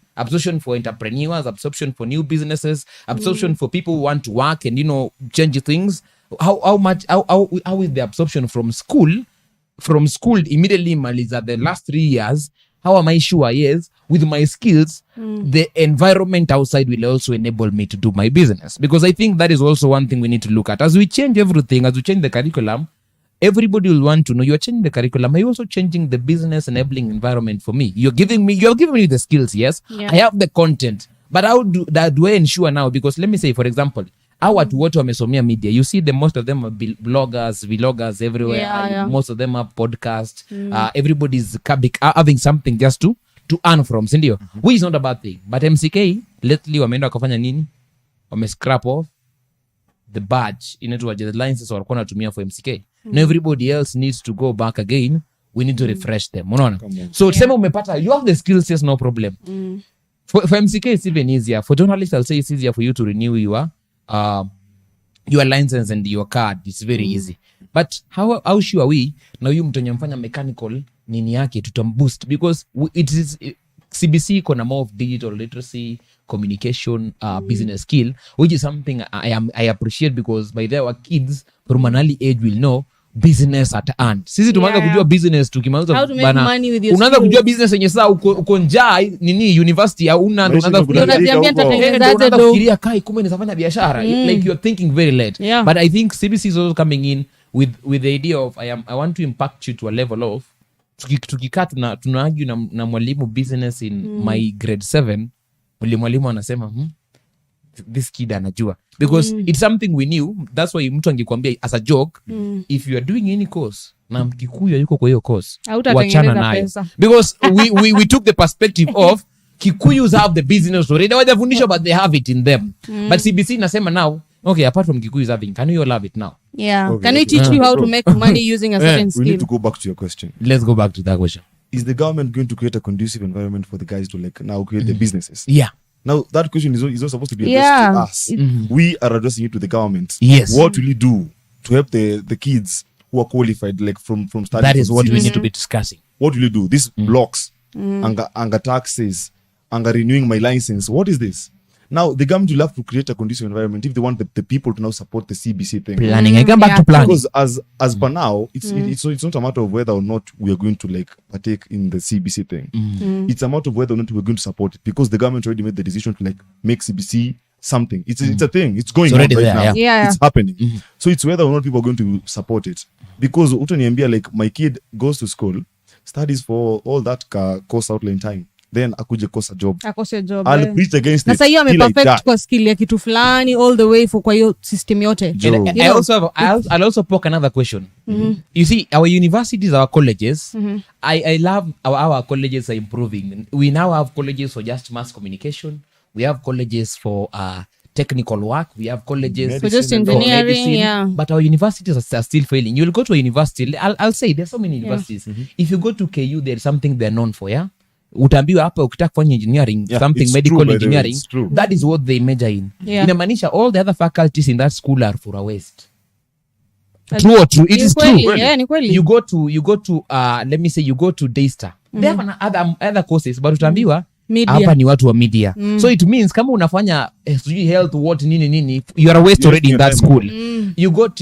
for entrepreneurs, absorption for new businesses, absorption for people who want to work and, change things. How is the absorption from school immediately maliza the last 3 years? How am I sure, yes, with my skills, the environment outside will also enable me to do my business? Because I think that is also one thing we need to look at. As we change everything, as we change the curriculum, everybody will want to know, you're changing the curriculum, are you also changing the business enabling environment for me? You're giving me the skills, yes? Yeah. I have the content. But how do I ensure now? Because let me say, for example, watu wote wamesomea media. You see most of them are bloggers, vloggers everywhere. Yeah. Most of them have podcasts. Everybody's having something just to earn from, sindio? Which is not a bad thing. But MCK, lately wameenda wakafanya nini? Scrap off the badge. The licenses walikuwa wanatumia for MCK. Now everybody else needs to go back again we need to refresh them, unaona. Come on. So tuseme umepata, you have the skills, yes, no problem. For MCK it's even easier. For journalists I'll say it's easier for you to renew your license and your card. It's very easy. But how sure are we na huyu mtu mfanya mechanical nini yake tutamboost, because it is CBC iko na more of digital literacy, communication, business skill, which is something I appreciate, because by the way, our kids from an early age will know business at hand. Sisi tumeanza kujua business tukimaliza How to make money with your unaanza skills. kujua business yenye saa uko njaa nini university au una ndo unaanza Maisha Unajiambia huko. nitatengenezaje unaanza do. kufikiria kai kumbe nitafanya biashara. Like you're thinking very late. Yeah. But I think CBC is also coming in with the idea of I want to impact you to a level of tukikaa tuna argue na mwalimu business in my grade 7, mwalimu anasema this kid anajua, because it's something we knew. That's why mtu angekwambia as a joke, if you are doing any course na Mkikuyu yuko kwa hiyo course, Hautatengeneza wachana nayo, pesa. because we took the perspective of Kikuyus have the business already, hawajafundishwa but they have it in them. But CBC nasema now, okay, apart from Kikuyus having, can you all have it now? Yeah. Okay, Can we okay. teach you how to make money using a certain We need skill? to go back to your question. Let's go back to that question. Is the government going to create a conducive environment for the guys to like now create the businesses? Yeah. Now that question is not supposed to be Yeah. addressed to us. We are addressing it to the government. Yes. What will you do to help the kids who are qualified, like from studying? That is from what we CBC? need to be discussing. What will you do? These blocks, anga taxes, anga renewing my license. What is this? Now the government will have to create a conducive environment if they want the people to now support the CBC thing. Planning. I come back to planning. Because as per now, it's not a matter of whether or not we are going to like partake in the CBC thing. It's a matter of whether or not we're going to support it, because the government already made the decision to like make CBC something. It's a thing. It's going It's on already right there, now. yeah. It's happening. So it's whether or not people are going to support it. Because utaniambia like my kid goes to school, studies for all that course outline time, then akuje kosa job. Akose job. I'll preach against Na it. sasa hiyo till I ameperfect die. kwa skill ya kitu fulani all the way for kwa hiyo system yote. Joe. And You I know, also have, I'll also poke another question. You see, our universities, our colleges, I love our colleges are improving. We now have colleges for just mass communication. We have colleges for technical work. We have colleges For just Medicine and for engineering, medicine. yeah. But our universities are still failing. You'll go to a university. I'll say there's so many universities. If you go to KU, there's something they're known for, yeah? Utaambiwa hapa ukitaka kufanya engineering, Yeah, something it's medical true, by the way, engineering, it's true. that is what they major in. Yeah. Inamaanisha all the other faculties in that school are for a waste. True or true? It Ni is kweli, true. yeah, ni kweli. You go to let me say you go to Daystar. They have other courses, but utaambiwa Media. hapa ni watu wa media. So it means kama unafanya sijui health what nini you are a waste You're already in wasting that your school.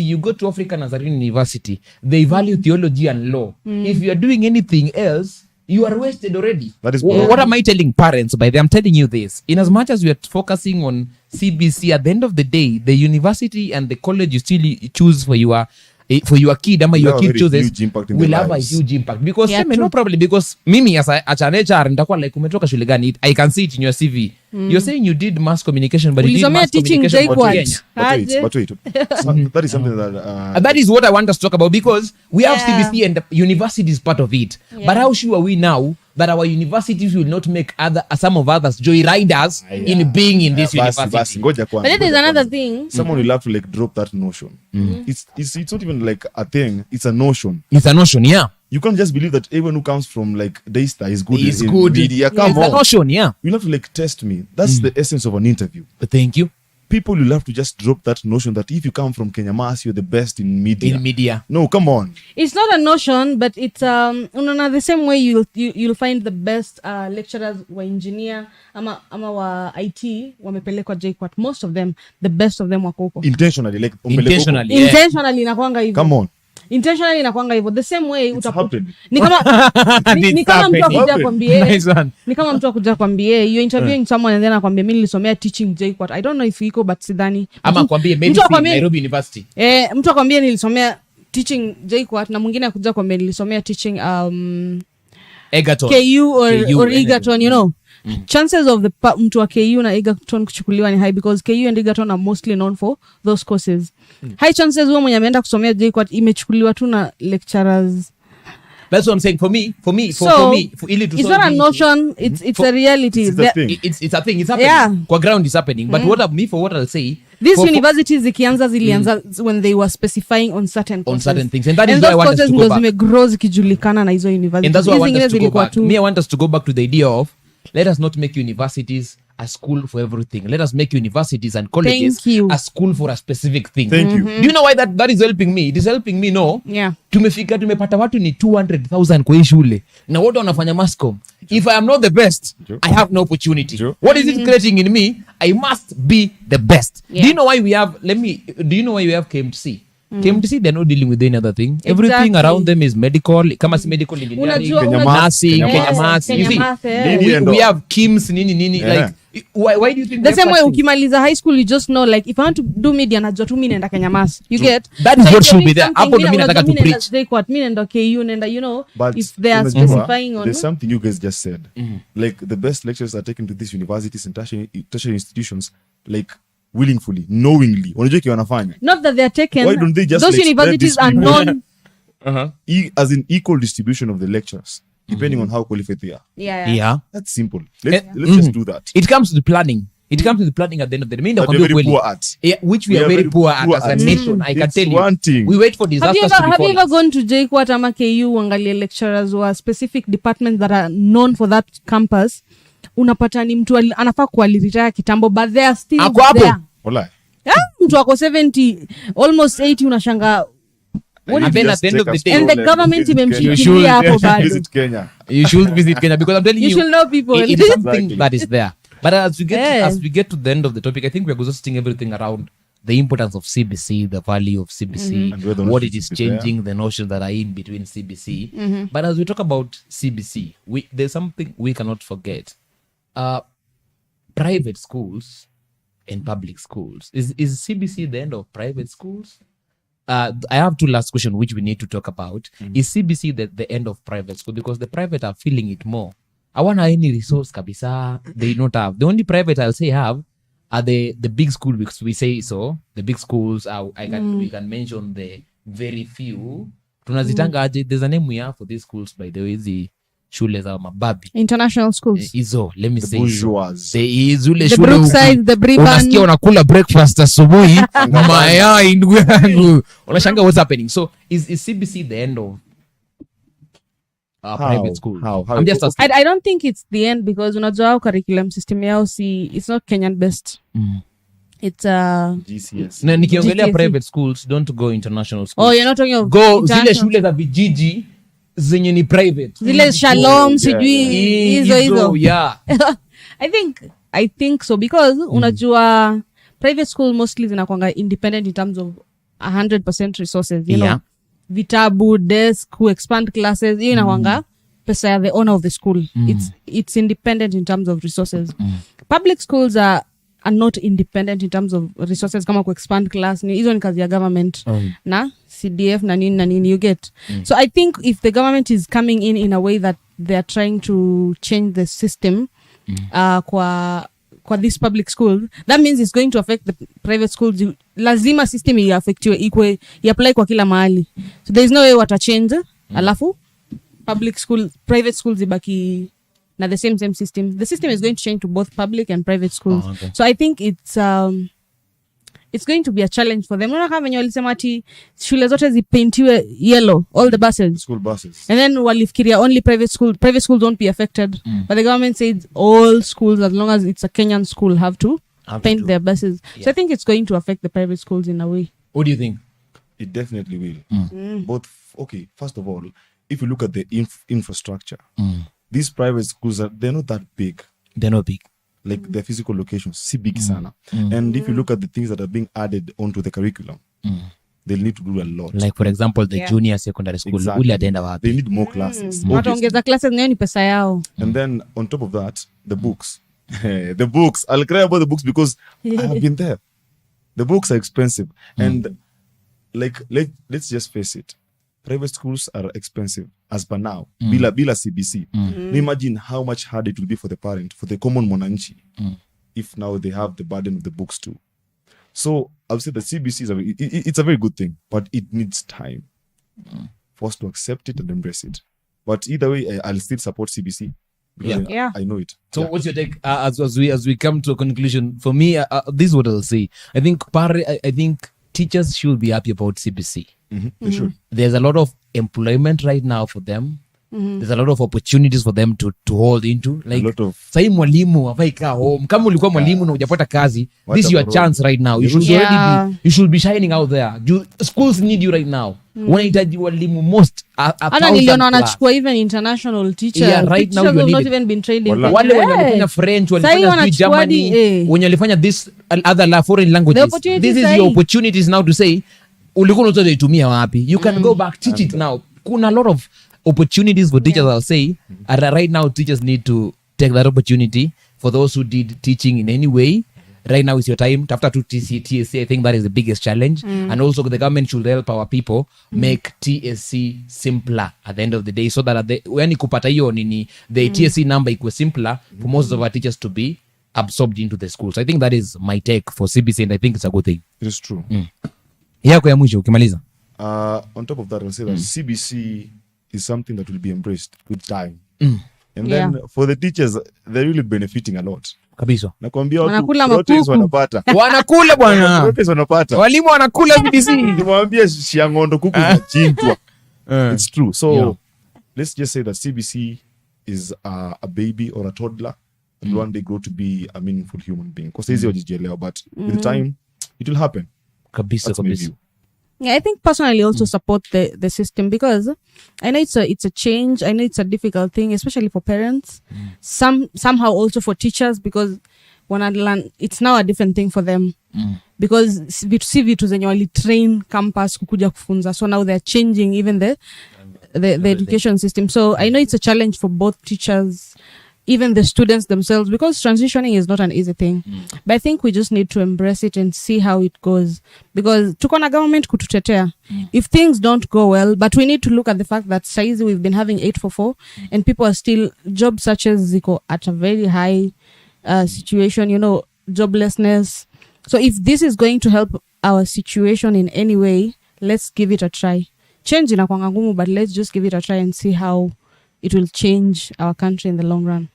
You go to African Nazarene University. They value theology and law. If you are doing anything else, you are wasted already. That is What am I telling parents by them? I'm telling you this. In as much as we are focusing on CBC, at the end of the day, the university and the college you still choose for your kid, ama Will your have a kid very chooses, huge impact in will their have lives. a huge impact. Because Yeah, no true. problem, because mimi as an HR nitakuwa like umetoka shule gani? I can see it in your CV. You're saying you did mass communication, but you did Ulisomea mass teaching communication for JKUAT. Kenya. But wait. That is something that And that is what I want us to talk about, because we have Yeah. CBC and the university is part of it. Yeah. But how sure are we now that our universities will not make some of others joyriders in being in this basi, university? ngoja kwanza, But then there's ngoja another kwanza. thing. Someone will have to like drop that notion. It's not even like a thing, it's a notion. It's a notion, yeah. You can't just believe that everyone who comes from like Daystar is good Is in good. media. It's Come a on. notion, yeah. You'll have to like test me. That's the essence of an interview. Thank you. People will have to just drop that notion that if you come from Kenya Mass, you're the best in media. In media. No, come on. It's not a notion, but it's the same way you'll find the best lecturers wa engineer ama wa IT wamepelekwa JKUAT. Most of them, the best of them wako huko. Intentionally, like Intentionally. Yeah. Intentionally inakwanga hivyo. Come on. Intentionally inakwanga hivyo. The same way happening. ni kama ni kama mtu akuja Happening. kwambie Nice one. ni kama mtu akuja kwambie you're interviewing someone and then akwambia mimi nilisomea teaching JKUAT. I don't know if iko but sidhani. Ama akwambie Mtu medicine, akwambie- Nairobi University. mtu akwambia nilisomea teaching JKUAT na mwingine akuja kwambia nilisomea teaching Egerton. KU or anything. Egerton, you know. Chances of mtu wa KU na Egerton kuchukuliwa ni high because KU and Egerton are mostly known for those courses. High chances huo mwenye ameenda kusomea JKUAT imechukuliwa tu na lecturers. That's what I'm saying. For me, ili to It's solve not a the notion, it's a reality. It's a thing. it's a thing. It's happening. Yeah. Kwa ground is happening. But what I'll say, these universities zikianza zilianza when they were specifying on certain things, and that is why I want us to go back. Zimegrow zikijulikana na hizo universities. And that's why I want us to go back. I want us to go back to the idea of, let us not make universities a school for everything. Let us make universities and colleges a school for a specific thing. Thank you. Do you know why that is helping me? It is helping me, no? Yeah. Tumepata watu ni 200,000 kwa hii shule. Na wote wanafanya Mascom. If I am not the best, I have no opportunity. What is it creating in me? I must be the best. Yeah. Do you know why we have KMTC? KMTC, they're not dealing with any other thing. Everything around them is medical. Kama si medical engineering, nursing, Kenya Maths. You see, we have KIMS, nini. Yeah. Like, why do you think the same way ukimaliza high school, you just know, like, if I want to do media, najua tu mimi naenda Kenya Maths. You get? That is what should be there. Hapo ndo mimi nataka to preach. Mimi naenda KU, naenda, you know, but if they are specifying on... There's something you guys just said. Like, the best lectures are taken to these universities and tertiary institutions, like, willingly, knowingly. Unajua kile wanafanya. Not that they are taken. Why don't they just, those like, universities are non... as in equal distribution of the lectures, depending on how qualified they are. Yeah. That's simple. Let's just do that. It comes to the planning. It comes to the planning at the end of the day. That we're very poor at. Yeah, which we are very poor at as a nation. I can tell you. One thing. We wait for disasters to Have you befall ever us. gone to JKUAT ama KU uangalie lecturers wa specific departments that are known for that campus? Unapata ni mtu anafaa kualiretire kitambo, but they are still Ako hapo. there. Walai. Yeah, mtu ako 70, almost 80, unashanga. And then at the end of the day, And the government You should imemshikilia hapo bado. Visit Kenya. you should visit Kenya, because I'm telling You you, should know people. it is something Exactly. that is there. But as we Yeah. get to the end of the topic, I think we're exhausting everything around the importance of CBC, the value of CBC, And whether or not what it it is is there. changing, the notions that are in between CBC. But as we talk about CBC, there's something we cannot forget. Private schools and public schools. Is CBC the end of private schools? I have two last questions which we need to talk about. Is CBC the end of private school? Because the private are feeling it more. I want any resource kabisa they don't have. The only private I'll say have are the big schools, because we say so. The big schools are, we can mention the very few. Tunazitanga aje, there's a name we have for these schools, by the way, the shule za mababi. International schools. Hizo, let me The say bourgeois. zile The shule Brookside, the Briban. unasikia unakula breakfast asubuhi mayai ndugu yangu, unashanga what's happening. So is CBC the end of private school? How? I'm just asking. I don't think it's the end, because unajua how curriculum system yao it's not Kenyan based. It's GCS. Na nikiongelea GCSE. private schools, don't go international schools. oh, you're not talking of Go zile international. shule za vijiji zenye ni private. Zile Shalom yeah, sijui Hizo, hizo. yeah. I think so, because unajua private school mostly zinakwanga independent in terms of 100% resources, you Yeah. know, vitabu, desk, who expand classes, hiyo inakwanga pesa ya the owner of the school. It's independent in terms of resources. Public schools are not independent in terms of resources, kama ku expand class, hizo ni kazi ya government na CDF na nini you get. So I think if the government is coming in a way that they are trying to change the system kwa this public school, that means it's going to affect the private schools. Lazima system iaffectiwe ikwe iapply kwa kila mahali, so there is no way wata change alafu private schools ibaki na the same system. The system is going to change to both public and private schools. Okay. So I think it's going to be a challenge for them. Unaona kama wenye walisema ati shule zote zipaintiwe yellow, all the buses, School buses. and then walifikiria only private schools won't be affected, but the government says all schools, as long as it's a Kenyan school, have to paint their buses. So I think it's going to affect the private schools in a way. What do you think? It definitely will. Both. Okay, first of all, if you look at the infrastructure, these private schools they're not that big. They're not big. Like their physical locations, si big sana. And if you look at the things that are being added onto the curriculum, they'll need to do a lot. Like for example, the junior secondary school. Exactly. Uli ataenda wapi? They need more classes. Wataongeza classes, nayo ni pesa yao. And then on top of that, the books. The books. I'll cry about the books because I have been there. The books are expensive. And like let's just face it. Private schools are expensive as per now. Bila CBC. Now imagine how much harder it will be for the parent, for the common mwananchi, if now they have the burden of the books too. So I would say the CBC it's a very good thing, but it needs time for us to accept it and embrace it. But either way, I'll still support CBC Because Yeah. I know it. So what's your take as we come to a conclusion? For me, this is what I'll say. I think teachers should be happy about CBC. They should. There's a lot of employment right now for them. There's a lot of opportunities for them to hold into. Like lot of- sahi mwalimu hafai kaa home. Kama ulikuwa mwalimu na hujapata kazi, this is your chance right now. You should already you should be shining out there. Schools need you right now. Wanahitaji walimu most hata niliona wanachukua even international teachers. Yeah, right now Teachers you have need not it. even been trained in Wala. wale wenye Hey. walifanya French, Sahi walifanya wanachukua Germany, wenye walifanya this other foreign languages. The opportunities This is sahi. your opportunities now to say ulikuwa unataka itumia wapi. You can go back, teach it now. Kuna a lot of opportunities for teachers, I'll say. And right now teachers need to take that opportunity. For those who did teaching in any way, right now is your time. After to TSC, I think that is the biggest challenge. And also the government should help our people make TSC simpler at the end of the day, so that when kupata hiyo nini, the TSC number equals simpler for most of our teachers to be absorbed into the schools. I think that is my take for CBC, and I think it's a good thing. It is true. Yako ya mwisho ukimaliza. On top of that, I'll say that CBC is something that will be embraced with time. And Yeah. then for the teachers, they're really benefiting a lot. Kabisa. Nakwambia watu Wanakula proteins makuku. wanapata. Wanakula bwana. Proteins wanapata. Walimu wanakula CBC. Nimwambia Shiangondo kuku zinachinjwa. It's true. So Yeah. let's just say that CBC is a baby or a toddler that will one day grow to be a meaningful human being. Because easy wajijielewa, but with time it will happen. Kabisa That's my kabisa. view. Yeah, I think personally also support the system, because I know it's a change. I know it's a difficult thing, especially for parents. Somehow also for teachers, because when I learn, it's now a different thing for them. Because vitu zenye wali train campus kukuja kufunza, so now they're changing even the education system. So I know it's a challenge for both teachers, even the students themselves, because transitioning is not an easy thing. But I think we just need to embrace it and see how it goes, because tuko na government kututetea if things don't go well. But we need to look at the fact that saizi we've been having 844 and people are still, job searches ziko at a very high situation, joblessness. So if this is going to help our situation in any way, let's give it a try. Change inakwanga ngumu, but let's just give it a try and see how it will change our country in the long run.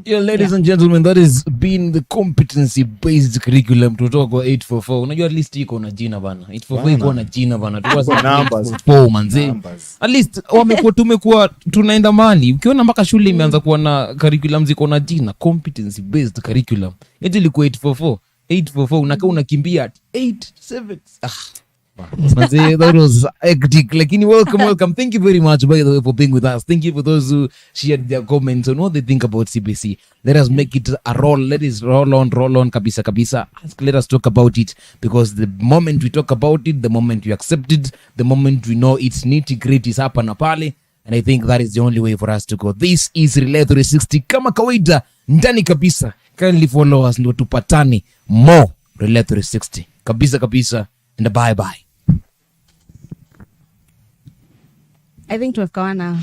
Yeah, ladies and gentlemen, that has been the competency based curriculum. Tutoka kwa 844. Unajua at least iko na jina bana. 844 iko na jina bana. Tuwa Numbers. 844 manze. Numbers. At least tumekuwa tunaenda mali. Ukiona mpaka shule imeanza kuwa na curriculum ziko na jina, competency based curriculum. Eti ilikuwa 844 unakaa unakimbia at 87. Manze, that was hectic. Lakini welcome. Thank you very much, by the way, for being with us. Thank you for those who shared their comments on what they think about CBC. Let us make it a roll. Let us roll on kabisa. Let us talk about it, because the moment we talk about it, the moment we accept it, the moment we know it's nitty-gritty is hapa na pale, and I think that is the only way for us to go. This is Relay 360 kama kawaida, ndani kabisa. Kindly follow us ndio tupatane more Relay 360 kabisa, and bye. I think tumefikawana.